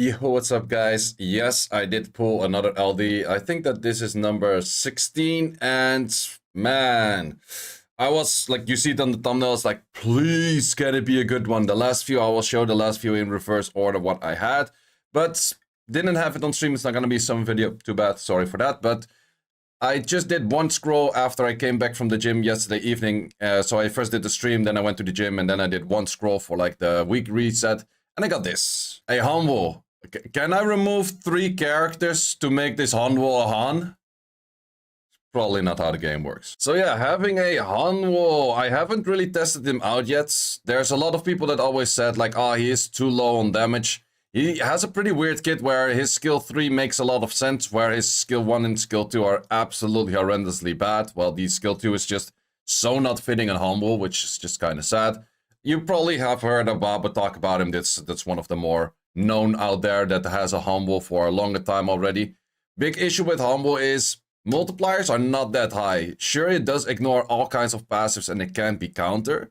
Yo, what's up, guys? Yes, I did pull another LD. I think that this is number 16, and man, I was like, you see it on the thumbnails, like, please, can it be a good one? The last few, I will show the last few in reverse order what I had, but didn't have it on stream. It's not gonna be some video, too bad, sorry for that, but I just did one scroll after I came back from the gym yesterday evening. So I first did the stream, then I went to the gym, and then I did one scroll for like the week reset, and I got this. A Hanwul. Can I remove 3 characters to make this Hanwul a Han? Probably not how the game works. So yeah, having a Hanwul, I haven't really tested him out yet. There's a lot of people that always said like, oh, he is too low on damage. He has a pretty weird kit where his skill 3 makes a lot of sense, where his skill 1 and skill 2 are absolutely horrendously bad. Well, the skill 2 is just so not fitting in Hanwul, which is just kind of sad. You probably have heard about talk about him. That's one of the more known out there that has a Hanwul for a longer time already. Big issue with Hanwul is multipliers are not that high. Sure, it does ignore all kinds of passives and it can be counter,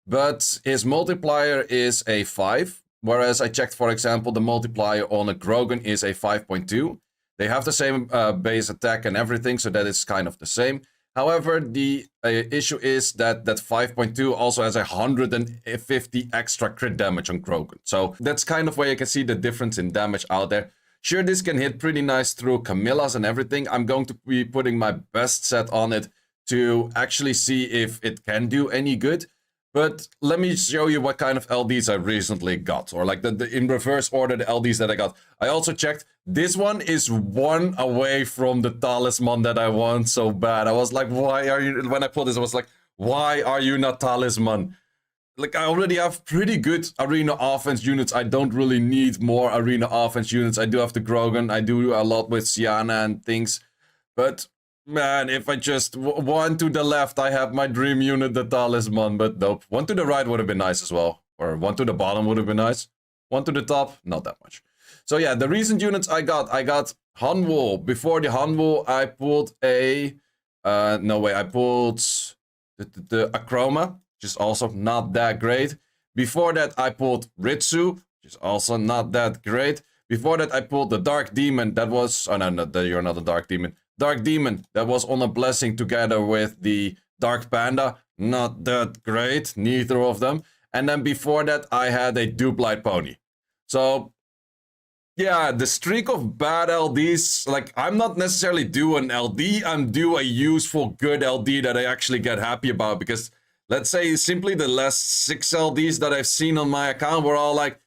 but his multiplier is a 5, whereas I checked, for example, the multiplier on a Grogan is a 5.2. They have the same base attack and everything, so that is kind of the same. However, the issue is that 5.2 also has 150 extra crit damage on Grogan. So that's kind of where you can see the difference in damage out there. Sure, this can hit pretty nice through Camillas and everything. I'm going to be putting my best set on it to actually see if it can do any good. But let me show you what kind of LDs I recently got, or like the in reverse order, the LDs that I got. I also checked, this one is 1 away from the talisman that I want so bad. I was like, why are you, when I pulled this, I was like, why are you not talisman? Like, I already have pretty good arena offense units. I don't really need more arena offense units. I do have the Grogan, I do a lot with Sienna and things, but man, if I just one to the left, I have my dream unit, the talisman, but nope. One to the right would have been nice as well. Or one to the bottom would have been nice. One to the top, not that much. So yeah, the recent units I got Hanwul. Before the Hanwul, I pulled a... no way, I pulled the Akroma, which is also not that great. Before that, I pulled Ritsu, which is also not that great. Before that, I pulled the Dark Demon. That was... oh no, you're not a Dark Demon. Dark Demon, that was on a blessing together with the Dark Panda. Not that great, neither of them. And then before that, I had a Duplight Pony. So, yeah, the streak of bad LDs, like, I'm not necessarily due an LD, I'm due a useful, good LD that I actually get happy about. Because, let's say, simply the last 6 LDs that I've seen on my account were all like,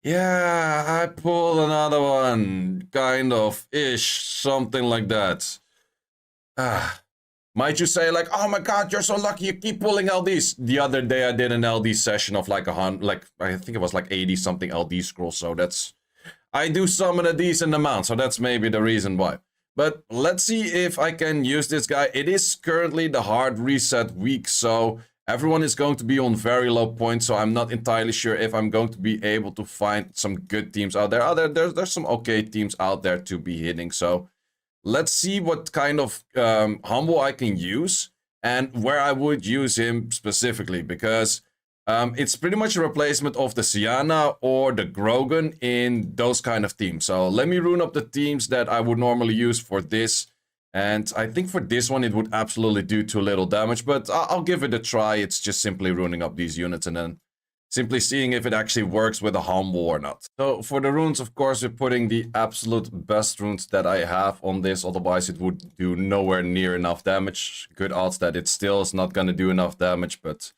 yeah, I pulled another one, kind of, ish, something like that. Might you say like, oh my god, you're so lucky, you keep pulling LDs. The other day I did an LD session of like I think it was like 80 something LD scrolls, so that's... I do summon a decent amount, so that's maybe the reason why. But let's see if I can use this guy. It is currently the hard reset week, so... everyone is going to be on very low points, so I'm not entirely sure if I'm going to be able to find some good teams out there. There's some okay teams out there to be hitting, so let's see what kind of Hanwul I can use and where I would use him specifically, because it's pretty much a replacement of the Sienna or the Grogan in those kind of teams. So let me rune up the teams that I would normally use for this. And I think for this one, it would absolutely do too little damage, but I'll give it a try. It's just simply runing up these units and then simply seeing if it actually works with a Hanwul or not. So for the runes, of course, we're putting the absolute best runes that I have on this. Otherwise, it would do nowhere near enough damage. Good odds that it still is not going to do enough damage, but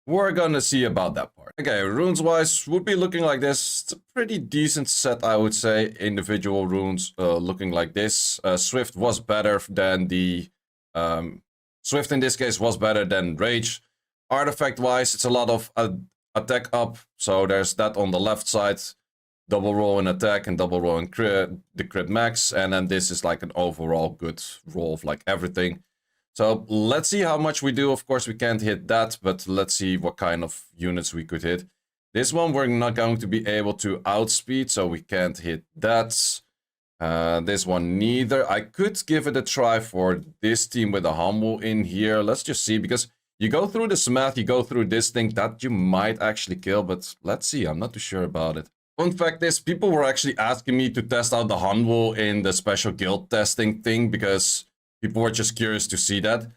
we're gonna see about that part. Okay, runes-wise, would be looking like this. It's a pretty decent set, I would say. Individual runes looking like this. Swift was better than the... Swift in this case was better than Rage. Artifact-wise, it's a lot of attack up. So there's that on the left side. Double roll in attack and double roll in the crit max. And then this is like an overall good roll of like everything. So let's see how much we do. Of course, we can't hit that, but let's see what kind of units we could hit. This one we're not going to be able to outspeed, so we can't hit that. This one neither. I could give it a try for this team with a Hanwul in here. Let's just see, because you go through this math, you go through this thing, that you might actually kill, but let's see. I'm not too sure about it. Fun fact is, people were actually asking me to test out the Hanwul in the special guild testing thing because people were just curious to see that.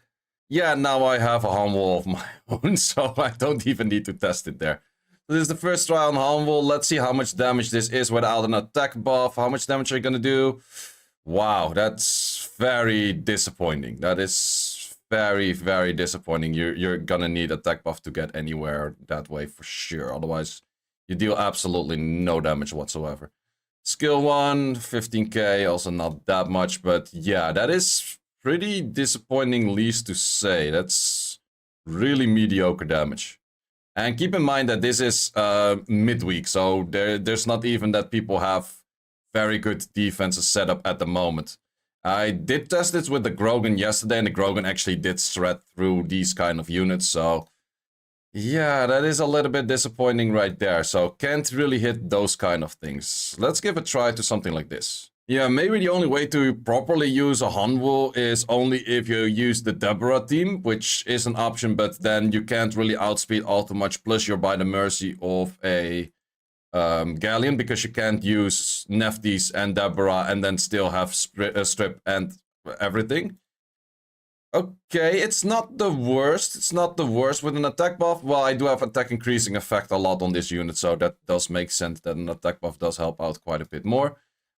Yeah, now I have a Hanwul of my own, so I don't even need to test it there. So this is the first try on Hanwul. Let's see how much damage this is without an attack buff. How much damage are you gonna do? Wow, that's very disappointing. That is very, very disappointing. You're gonna need attack buff to get anywhere that way for sure. Otherwise, you deal absolutely no damage whatsoever. Skill 1, 15k, also not that much, but yeah, that is pretty disappointing, least to say. That's really mediocre damage. And keep in mind that this is midweek, so there's not even that people have very good defenses set up at the moment. I did test this with the Grogan yesterday, and the Grogan actually did shred through these kind of units, so yeah, that is a little bit disappointing right there. So can't really hit those kind of things. Let's give a try to something like this. Yeah, maybe the only way to properly use a Hanwul is only if you use the Deborah team, which is an option, but then you can't really outspeed all too much. Plus, you're by the mercy of a Galleon because you can't use Neftis and Deborah and then still have Strip and everything. Okay, it's not the worst. It's not the worst with an attack buff. Well, I do have attack increasing effect a lot on this unit, so that does make sense that an attack buff does help out quite a bit more.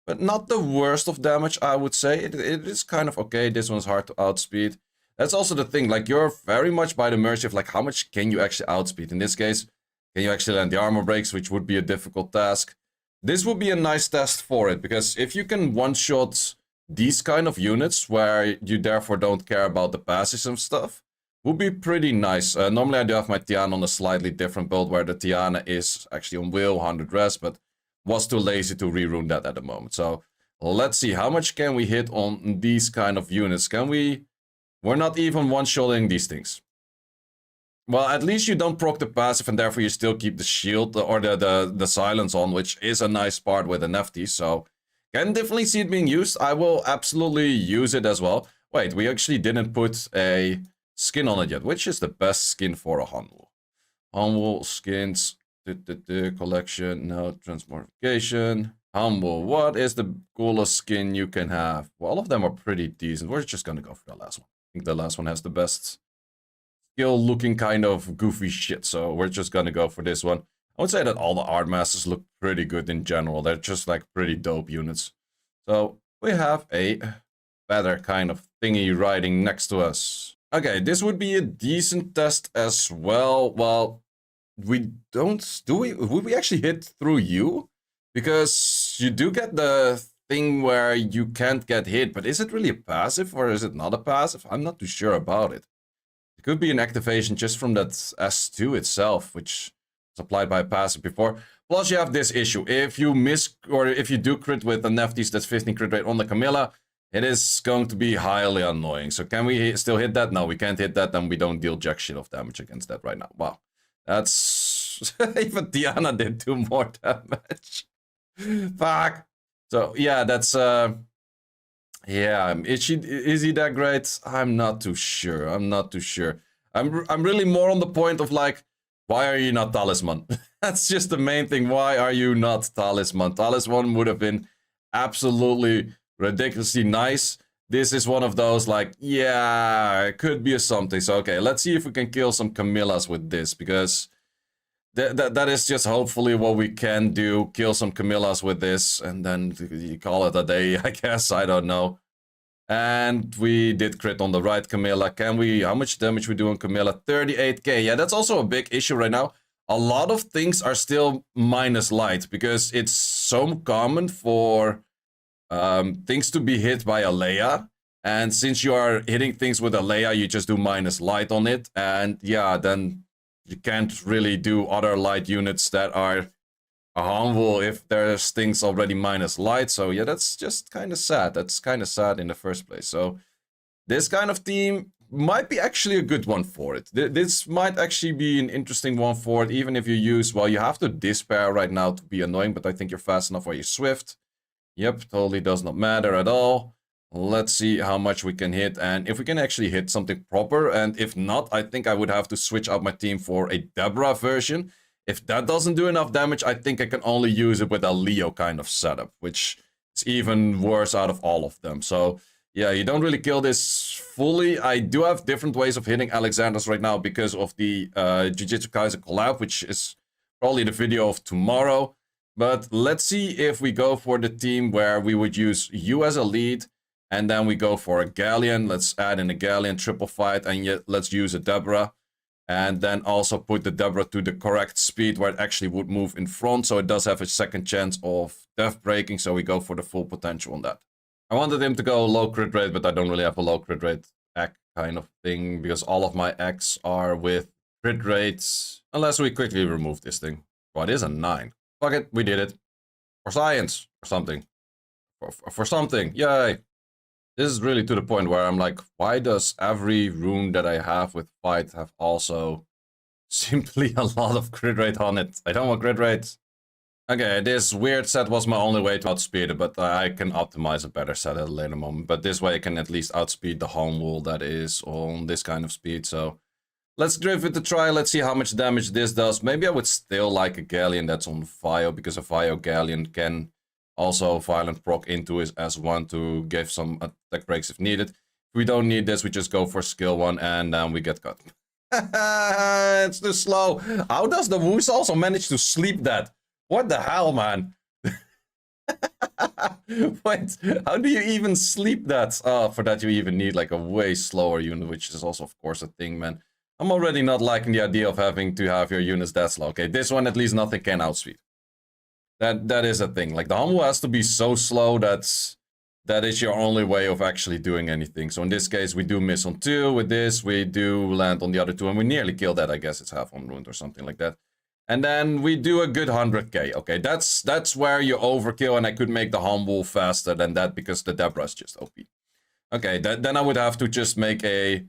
But not the worst of damage, I would say. It is kind of okay. This one's hard to outspeed. That's also the thing, like, you're very much by the mercy of, like, how much can you actually outspeed? In this case, can you actually land the armor breaks, which would be a difficult task. This would be a nice test for it, because if you can one-shot these kind of units, where you therefore don't care about the passes and stuff, would be pretty nice. Normally I do have my Tiana on a slightly different build, where the Tiana is actually on will, 100 rest, but was too lazy to rerun that at the moment. So let's see, how much can we hit on these kind of units? Can we... We're not even one-shotting these things. Well, at least you don't proc the passive, and therefore you still keep the shield or the silence on, which is a nice part with an FT, so can definitely see it being used. I will absolutely use it as well. Wait, we actually didn't put a skin on it yet. Which is the best skin for a Hanwul? Hanwul skins... collection, no, transmogrification. Hanwul, what is the coolest skin you can have? Well, all of them are pretty decent. We're just gonna go for the last one. I think the last one has the best skill looking kind of goofy shit, so we're just gonna go for this one. I would say that all the art masters look pretty good in general. They're just like pretty dope units. So we have a better kind of thingy riding next to us. Okay, this would be a decent test as well. Well, we don't... Would we actually hit through you? Because you do get the thing where you can't get hit, but is it really a passive or is it not a passive? I'm not too sure about it. It could be an activation just from that S2 itself, which was applied by a passive before. Plus you have this issue. If you miss, or if you do crit with the Neftis that's 15 crit rate on the Camilla, it is going to be highly annoying. So can we still hit that? No, we can't hit that, and we don't deal jack shit of damage against that right now. Wow. That's... Even Diana did do more damage. Fuck. So, yeah, that's... Yeah, is he that great? I'm not too sure. I'm not too sure. I'm really more on the point of, like, why are you not Talisman? That's just the main thing. Why are you not Talisman? Talisman would have been absolutely ridiculously nice. This is one of those, like, yeah, it could be a something. So, okay, let's see if we can kill some Camillas with this, because that is just hopefully what we can do. Kill some Camillas with this, and then you call it a day, I guess. I don't know. And we did crit on the right Camilla. Can we... How much damage we do on Camilla? 38k. Yeah, that's also a big issue right now. A lot of things are still minus light, because it's so common for... things to be hit by a Leia, and since you are hitting things with a Leia, you just do minus light on it, and yeah, then you can't really do other light units that are a Hanwul if there's things already minus light. So yeah, that's just kind of sad. That's kind of sad in the first place. So this kind of team might be actually a good one for it. This might actually be an interesting one for it, even if you use... Well, you have to despair right now to be annoying, but I think you're fast enough where you're swift. Yep, totally does not matter at all. Let's see how much we can hit, and if we can actually hit something proper, and if not, I think I would have to switch out my team for a Deborah version. If that doesn't do enough damage, I think I can only use it with a Leo kind of setup, which is even worse out of all of them. So yeah, you don't really kill this fully. I do have different ways of hitting Alexander's right now because of the Jujutsu Kaisen collab, which is probably the video of tomorrow. But let's see if we go for the team where we would use you as a lead, and then we go for a Galleon. Let's add in a Galleon triple fight, and yet let's use a Deborah. And then also put the Deborah to the correct speed where it actually would move in front. So it does have a second chance of death breaking. So we go for the full potential on that. I wanted him to go low crit rate, but I don't really have a low crit rate egg kind of thing. Because all of my eggs are with crit rates. Unless we quickly remove this thing. Well, it is a 9. Fuck it, we did it. For science. Or something. For something. Yay. This is really to the point where I'm like, why does every rune that I have with fight have also simply a lot of crit rate on it? I don't want crit rate. Okay, this weird set was my only way to outspeed it, but I can optimize a better set at a later moment. But this way I can at least outspeed the Hanwul that is on this kind of speed. So let's give it a try. Let's see how much damage this does. Maybe I would still like a Galleon that's on Vio, because a Vio Galleon can also violent proc into his S1 to give some attack breaks if needed. If we don't need this, we just go for skill 1 and then we get cut. It's too slow. How does the Woos also manage to sleep that? What the hell, man? Wait, how do you even sleep that? Oh, for that you even need like a way slower unit, which is also of course a thing, man. I'm already not liking the idea of having to have your units that slow. Okay, this one at least nothing can outspeed. That is a thing. Like the Hanwul has to be so slow that is your only way of actually doing anything. So in this case, we do miss on 2. With this, we do land on the other 2, and we nearly kill that. I guess it's half on ruined or something like that. And then we do a good 100k. Okay, that's where you overkill, and I could make the Hanwul faster than that because the Deborah is just OP. Okay, then I would have to just make a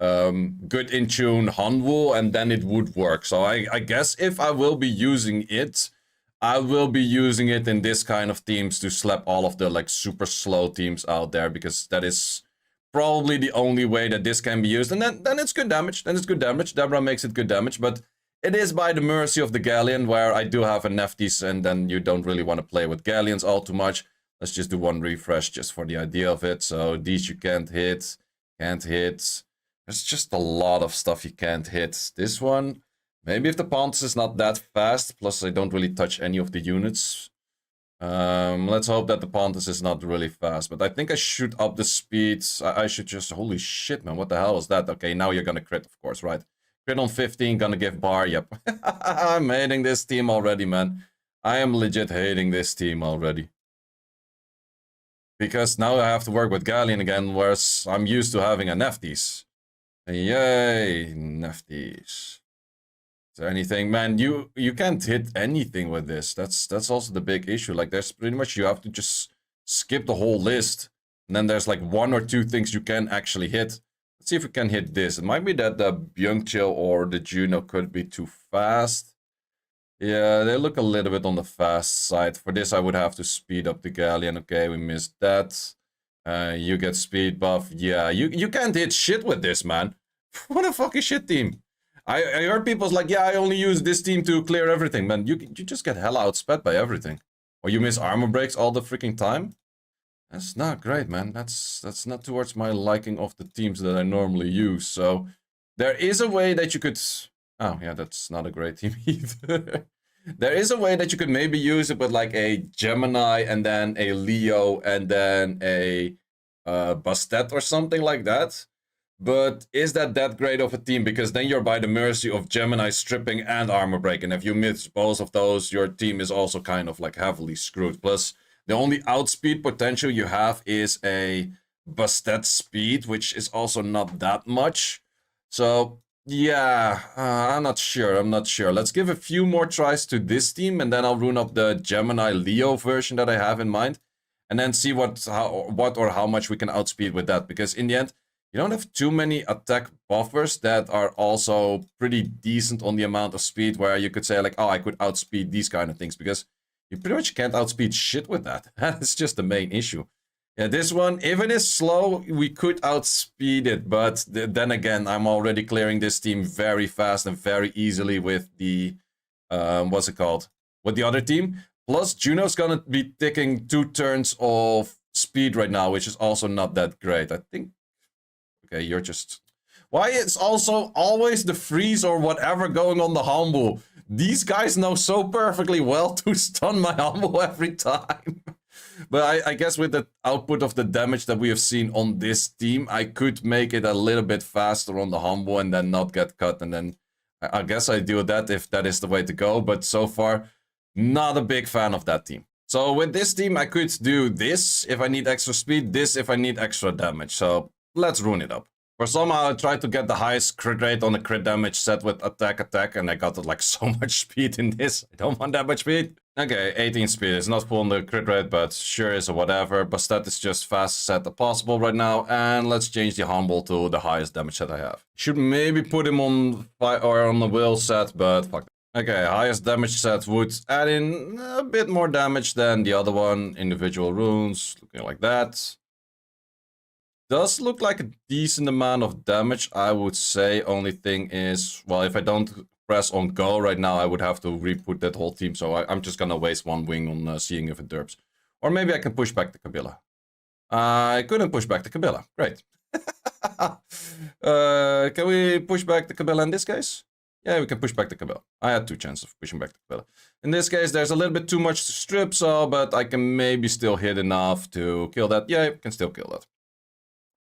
good in tune Hanwul, and then it would work. So I guess if I will be using it, I will be using it in this kind of teams to slap all of the like super slow teams out there, because that is probably the only way that this can be used. And then it's good damage. Then it's good damage. Deborah makes it good damage, but it is by the mercy of the Galleon, where I do have a Neftis, and then you don't really want to play with Galleons all too much. Let's just do one refresh just for the idea of it. So these you can't hit. Can't hit. There's just a lot of stuff you can't hit. This one, maybe if the Pontus is not that fast, plus I don't really touch any of the units. Let's hope that the Pontus is not really fast, but I think I should up the speeds. I should just, holy shit, man, what the hell is that? Okay, now you're gonna crit, of course, right? Crit on 15, gonna give bar, yep. I'm hating this team already, man. I am legit hating this team already. Because now I have to work with Galleon again, whereas I'm used to having a Neftis. Yay, Neftis. Is there anything? Man, you can't hit anything with this. That's also the big issue. Like, there's pretty much, you have to just skip the whole list. And then there's like 1 or 2 things you can actually hit. Let's see if we can hit this. It might be that the Byung-Chil or the Juno could be too fast. Yeah, they look a little bit on the fast side. For this, I would have to speed up the Galleon. Okay, we missed that. You get speed buff. Yeah, you can't hit shit with this, man. What a fucking shit team. I heard people's like, yeah, I only use this team to clear everything. Man, you just get hella outsped by everything. Or you miss armor breaks all the freaking time. That's not great, man. That's not towards my liking of the teams that I normally use. So there is a way that you could... Oh, yeah, that's not a great team either. There is a way that you could maybe use it with like a Gemini and then a Leo and then a Bastet or something like that. But is that great of a team? Because then you're by the mercy of Gemini stripping and armor break. And if you miss both of those, your team is also kind of like heavily screwed. Plus, the only outspeed potential you have is a Bastet speed, which is also not that much. So... yeah, I'm not sure. Let's give a few more tries to this team, and then I'll rune up the Gemini Leo version that I have in mind, and then see what or how much we can outspeed with that. Because in the end, you don't have too many attack buffers that are also pretty decent on the amount of speed where you could say like, oh, I could outspeed these kind of things, because you pretty much can't outspeed shit with that. That's just the main issue. Yeah, this one, if it is slow, we could outspeed it, but then again, I'm already clearing this team very fast and very easily with the what's it called? With the other team. Plus, Juno's gonna be taking 2 turns of speed right now, which is also not that great. I think. Okay, you're just. Why it's also always the freeze or whatever going on the Hanwul? These guys know so perfectly well to stun my Hanwul every time. But I guess with the output of the damage that we have seen on this team, I could make it a little bit faster on the Hanwul and then not get cut. And then I guess I do that if that is the way to go. But so far, not a big fan of that team. So with this team, I could do this if I need extra speed, this if I need extra damage. So let's rune it up. For somehow I tried to get the highest crit rate on the crit damage set with attack, and I got like so much speed in this. I don't want that much speed. Okay, 18 speed. It's not full on the crit rate, but sure is or whatever. Bastet is just fast set as possible right now, and let's change the Hanwul to the highest damage set I have. Should maybe put him on the will set, but fuck. Okay, highest damage set would add in a bit more damage than the other one. Individual runes, looking like that. Does look like a decent amount of damage, I would say. Only thing is, well, if I don't press on go right now, I would have to re-put that whole team. So I'm just gonna waste 1 wing on seeing if it derps. Or maybe I can push back the Kabila. I couldn't push back the Kabila. Great. Can we push back the Kabila in this case? Yeah, we can push back the Kabila. I had 2 chances of pushing back the Kabila. In this case, there's a little bit too much to strip, so, but I can maybe still hit enough to kill that. Yeah, I can still kill that.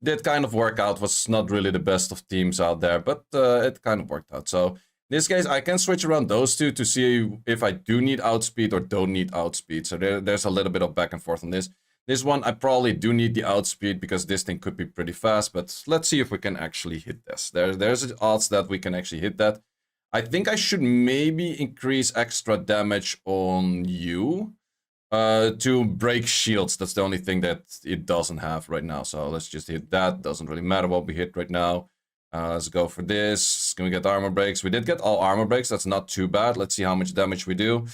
Did kind of work out, was not really the best of teams out there, but it kind of worked out. So in this case, I can switch around those two to see if I do need outspeed or don't need outspeed. So there's a little bit of back and forth on this. This one, I probably do need the outspeed because this thing could be pretty fast, but let's see if we can actually hit this. There's odds that we can actually hit that. I think I should maybe increase extra damage on you. To break shields, that's the only thing that it doesn't have right now. So let's just hit that. Doesn't really matter what we hit right now. Let's go for this. Can we get armor breaks? We did get all armor breaks. That's not too bad. Let's see how much damage we do.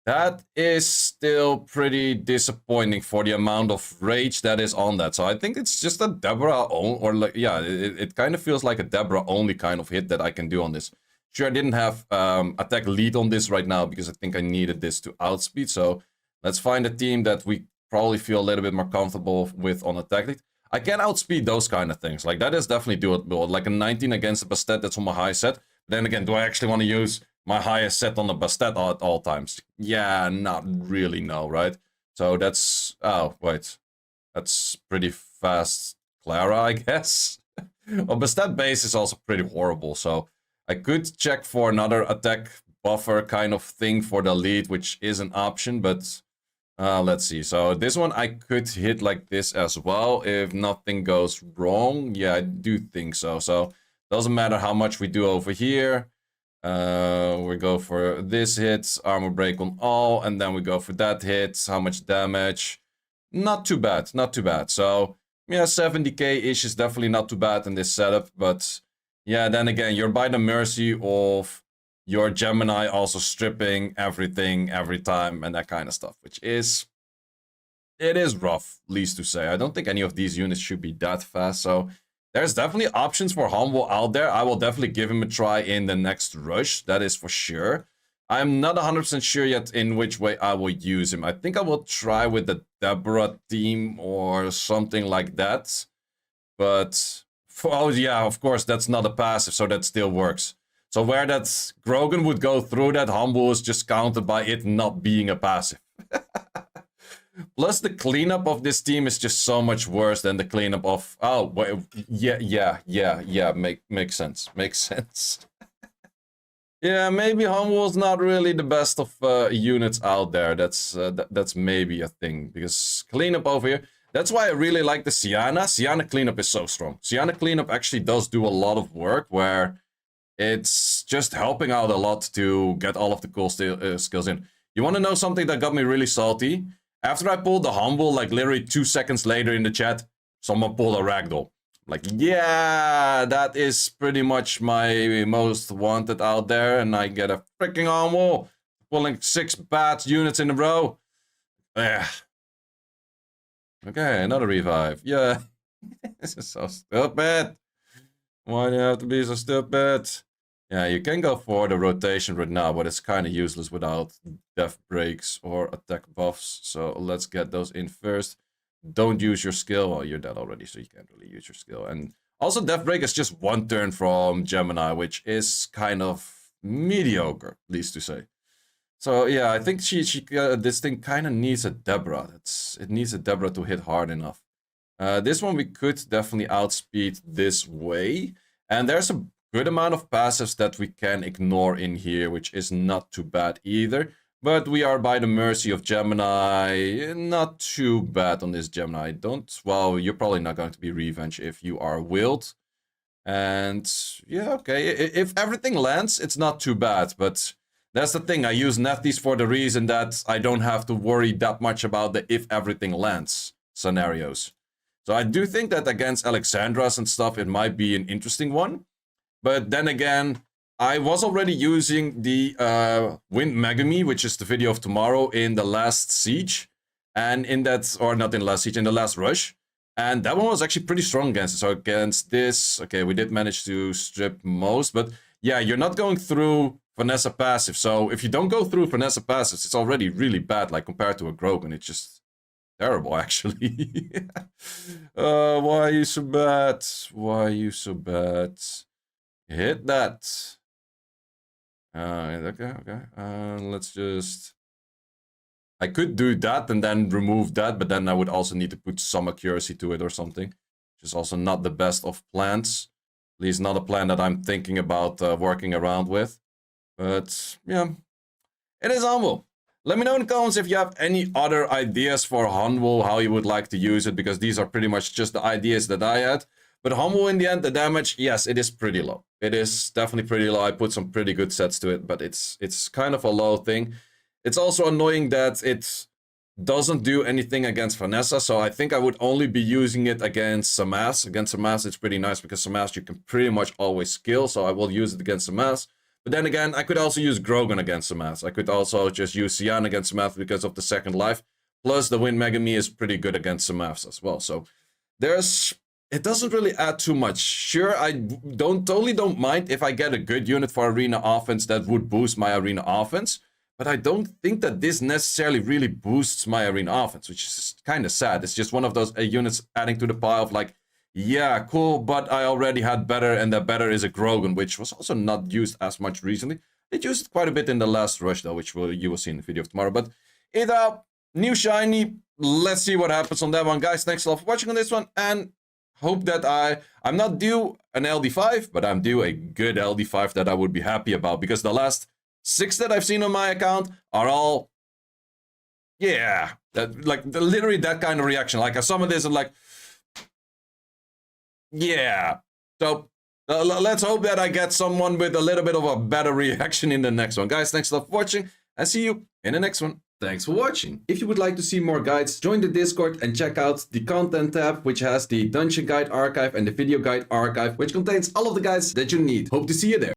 That is still pretty disappointing for the amount of rage that is on that. So I think it's just a Deborah or like, yeah, it kind of feels like a Deborah only kind of hit that I can do on this. Sure, I didn't have attack lead on this right now because I think I needed this to outspeed. So let's find a team that we probably feel a little bit more comfortable with on attack lead. I can outspeed those kind of things. Like, that is definitely doable. Like a 19 against a Bastet, that's on my high set. Then again, do I actually want to use my highest set on the Bastet at all times? Yeah, not really, no, right? So that's... Oh, wait. That's pretty fast Clara, I guess. Well, Bastet base is also pretty horrible, so I could check for another attack buffer kind of thing for the lead, which is an option, but... let's see. So this one I could hit like this as well if nothing goes wrong. Yeah, I do think so. So doesn't matter how much we do over here. We go for this hit, armor break on all, and then we go for that hit. How much damage? Not too bad, not too bad. So yeah, 70k-ish is definitely not too bad in this setup. But yeah, then again, you're by the mercy of your Gemini also stripping everything every time and that kind of stuff, which is... It is rough, least to say. I don't think any of these units should be that fast, so... There's definitely options for Hanwul out there. I will definitely give him a try in the next rush, that is for sure. I'm not 100% sure yet in which way I will use him. I think I will try with the Deborah team or something like that. But... Oh yeah, of course, that's not a passive, so that still works. So where that Grogan would go through that, Hanwul is just countered by it not being a passive. Plus the cleanup of this team is just so much worse than the cleanup of... Oh, wait, yeah, makes sense, makes sense. Yeah, maybe Hanwul's not really the best of units out there. That's maybe a thing, because cleanup over here... That's why I really like the Sienna. Sienna cleanup is so strong. Sienna cleanup actually does do a lot of work where... It's just helping out a lot to get all of the cool skills in. You want to know something that got me really salty? After I pulled the Hanwul, like literally 2 seconds later in the chat, someone pulled a ragdoll. Like, yeah, that is pretty much my most wanted out there, and I get a freaking Hanwul pulling 6 bad units in a row. Yeah. Okay, another revive. Yeah. This is so stupid. Why do you have to be so stupid? Yeah, you can go for the rotation right now, but it's kind of useless without death breaks or attack buffs. So let's get those in first. Don't use your skill. Well, you're dead already, so you can't really use your skill. And also, death break is just one turn from Gemini, which is kind of mediocre, at least to say. So yeah, I think this thing kind of needs a Deborah. It needs a Deborah to hit hard enough. This one we could definitely outspeed this way. And there's a good amount of passives that we can ignore in here, which is not too bad either. But we are by the mercy of Gemini. Not too bad on this Gemini. Well, you're probably not going to be revenge if you are willed. And yeah, okay. If everything lands, it's not too bad. But that's the thing. I use Nefties for the reason that I don't have to worry that much about the if everything lands scenarios. So I do think that against Alexandras and stuff, it might be an interesting one. But then again, I was already using the Wind Megami, which is the video of tomorrow, in the last siege. And in that, or not in the last siege, in the last rush. And that one was actually pretty strong against it. So against this, okay, we did manage to strip most. But yeah, you're not going through Vanessa passive. So if you don't go through Vanessa passives, it's already really bad, like compared to a Grogan. It's just terrible, actually. Why are you so bad? Why are you so bad? Hit that. Okay. Let's just... I could do that and then remove that, but then I would also need to put some accuracy to it or something. Which is also not the best of plans. At least not a plan that I'm thinking about working around with. But, yeah. It is Hanwul. Let me know in the comments if you have any other ideas for Hanwul, how you would like to use it, because these are pretty much just the ideas that I had. But Hanwul, in the end, the damage, yes, it is pretty low. It is definitely pretty low. I put some pretty good sets to it, but it's kind of a low thing. It's also annoying that it doesn't do anything against Vanessa, so I think I would only be using it against Samas. Against Samas, it's pretty nice, because Samas you can pretty much always kill, so I will use it against Samas. But then again, I could also use Grogan against Samas. I could also just use Cyan against Samas because of the second life. Plus, the Wind Megami is pretty good against Samas as well, so it doesn't really add too much. Sure, I totally don't mind if I get a good unit for arena offense that would boost my arena offense. But I don't think that this necessarily really boosts my arena offense, which is kind of sad. It's just one of those units adding to the pile of like, yeah, cool, but I already had better, and that better is a Grogan, which was also not used as much recently. It used quite a bit in the last rush, though, which you will see in the video of tomorrow. But either new shiny, let's see what happens on that one. Guys, thanks a lot for watching on this one, and hope that I'm not due an LD5, but I'm due a good LD5 that I would be happy about, because the last 6 that I've seen on my account are all, yeah, literally that kind of reaction. Like, some of this are like, yeah. So let's hope that I get someone with a little bit of a better reaction in the next one. Guys, thanks a lot for watching, and see you in the next one. Thanks for watching. If you would like to see more guides, join the Discord and check out the content tab, which has the dungeon guide archive and the video guide archive, which contains all of the guides that you need. Hope to see you there.